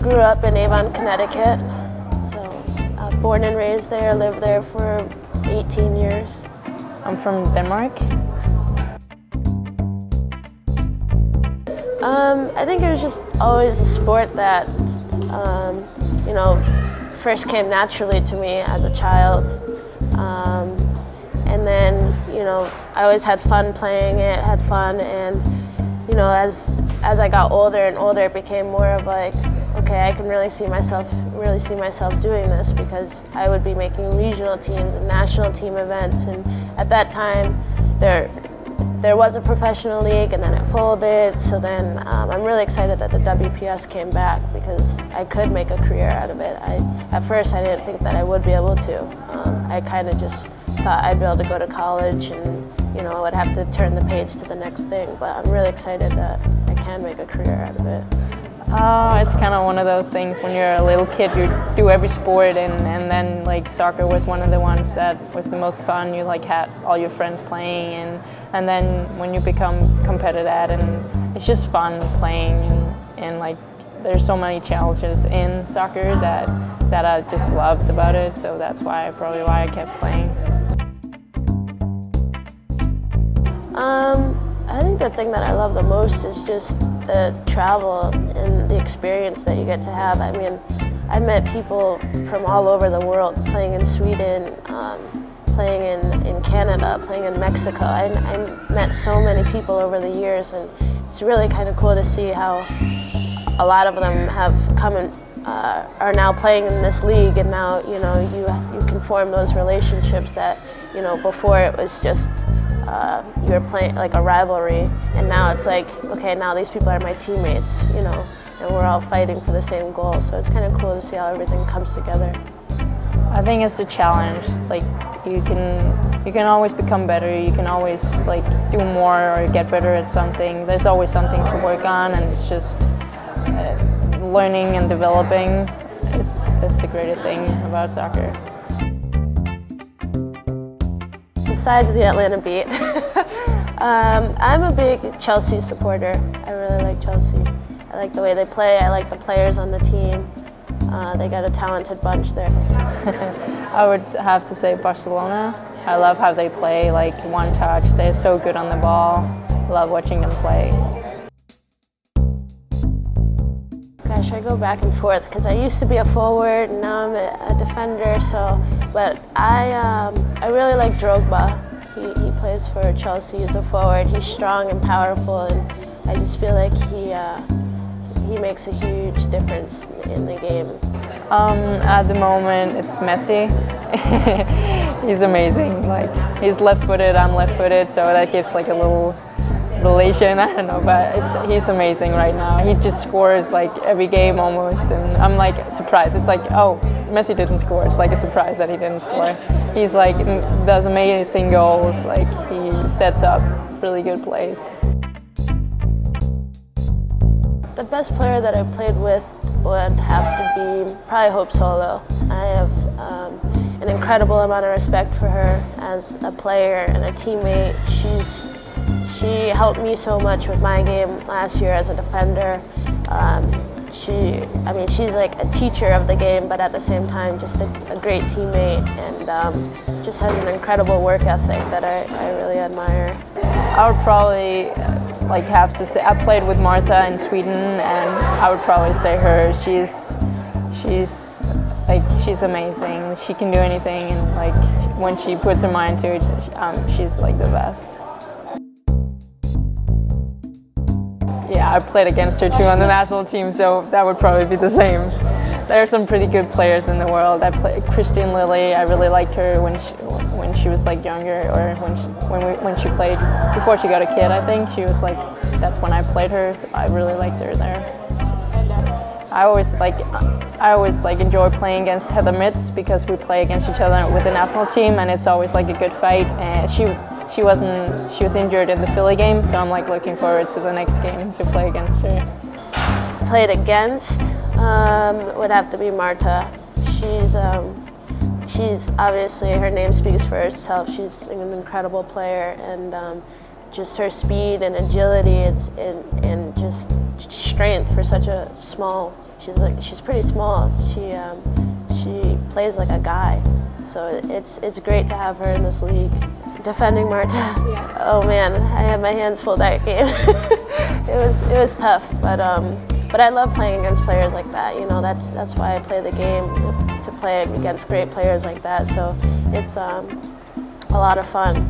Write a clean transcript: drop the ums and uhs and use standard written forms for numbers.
grew up in Avon, Connecticut. So born and raised there, lived there for 18 years. I'm from Denmark. I think it was just always a sport that, you know, first came naturally to me as a child. And then, you know, I always had fun playing it, and, you know, as I got older and older, it became more of like, okay, I can really see myself doing this, because I would be making regional teams and national team events, and at that time, there was a professional league, and then it folded. So then I'm really excited that the WPS came back, because I could make a career out of it. At first, I didn't think that I would be able to. I kind of just thought I'd be able to go to college and, you know, I would have to turn the page to the next thing. But I'm really excited that I can make a career out of it. It's kind of one of those things when you're a little kid, you do every sport, and then like soccer was one of the ones that was the most fun. You like had all your friends playing, and then when you become competitive at it, and it's just fun playing, and like there's so many challenges in soccer that I just loved about it. So that's probably why I kept playing. I think the thing that I love the most is just the travel and the experience that you get to have. I mean, I met people from all over the world, playing in Sweden, playing in Canada, playing in Mexico. I met so many people over the years, and it's really kind of cool to see how a lot of them have come and are now playing in this league, and now, you know, you can form those relationships that, you know, before it was just you were playing like a rivalry, and now it's like, okay, now these people are my teammates, you know, and we're all fighting for the same goal. So it's kind of cool to see how everything comes together. I think it's the challenge. Like you can always become better. You can always like do more or get better at something. There's always something to work on, and it's just learning and developing is the greatest thing about soccer. Besides the Atlanta beat, I'm a big Chelsea supporter. I really like Chelsea. I like the way they play. I like the players on the team. They got a talented bunch there. I would have to say Barcelona. I love how they play, like one touch. They're so good on the ball. Love watching them play. Gosh, I go back and forth because I used to be a forward and now I'm a defender. But I really like Drogba. He plays for Chelsea. He's a forward. He's strong and powerful, and I just feel like he makes a huge difference in the game. At the moment, it's Messi. He's amazing. Like he's left-footed, I'm left-footed, so that gives like a little relation. I don't know, but he's amazing right now. He just scores like every game almost, and I'm like surprised. It's like, oh, Messi didn't score. It's like a surprise that he didn't score. He's like does amazing goals. Like he sets up really good plays. The best player that I played with would have to be probably Hope Solo. I have an incredible amount of respect for her as a player and a teammate. She helped me so much with my game last year as a defender. She's like a teacher of the game, but at the same time, just a great teammate, and just has an incredible work ethic that I really admire. I would probably like have to say I played with Martha in Sweden, and I would probably say her. She's amazing. She can do anything, and like when she puts her mind to it, she's like the best. Yeah, I played against her too on the national team, so that would probably be the same. There are some pretty good players in the world. I played Christian Lilly. I really liked her when she was like younger, or when she played before she got a kid. I think she was like, that's when I played her. So I really liked her there. I always enjoy playing against Heather Mitz because we play against each other with the national team, and it's always like a good fight. And she was injured in the Philly game, so I'm like looking forward to the next game to play against her. Played against would have to be Marta. She's obviously, her name speaks for itself. She's an incredible player, and just her speed and agility and just strength for such a small She's pretty small. She plays like a guy, so it's great to have her in this league. Defending Marta, Yeah. oh man, I had my hands full that game. It was tough, but I love playing against players like that. You know, that's why I play the game, to play against great players like that. So it's a lot of fun.